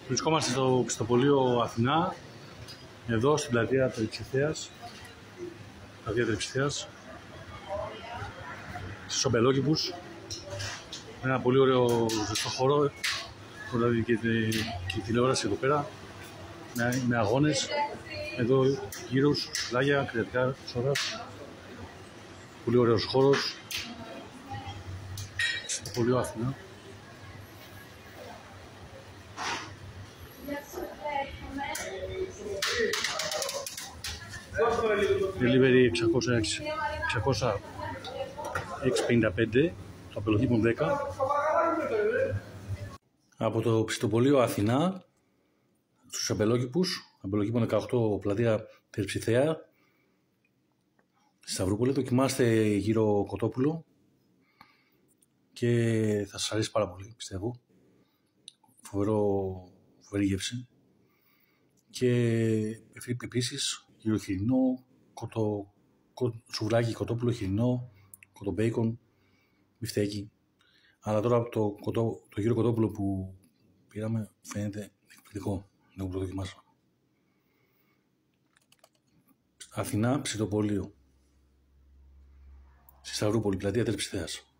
Βρισκόμαστε στο Πιστοπωλείο Αθηνά, εδώ στην πλατεία Τριψιθέας, στους Αμπελόκηπους. Ένα πολύ ωραίο ζεστό χώρο, δηλαδή και η τηλεόραση εδώ πέρα, με αγώνες, εδώ γύρους, πλάγια, κρεατικά σώρας. Πολύ ωραίος χώρος, Πιστοπωλείο Αθηνά. Delivery 600-655, το Απελοκήπων 10. Από το Πιστοπωλείο Αθηνά στους Αμπελοκήπων 18, πλατεία Τερψιθέα, στη Σταυρούπολη. Δοκιμάστε γύρω κοτόπουλο και θα σας αρέσει πάρα πολύ, πιστεύω. Φοβερή γεύση. Και επίσης γύρω χοιρινό, σουβλάκι, κοτόπουλο, χοιρινό, κοτομπέικον, μπιφτέκι. Αλλά τώρα το γύρο κοτόπουλο που πήραμε φαίνεται εκπληκτικό. Δεν το δοκιμάσαμε. Αθηνά, Πιστοπωλείο. Στη Σταυρούπολη, πλατεία Τερψιθέας.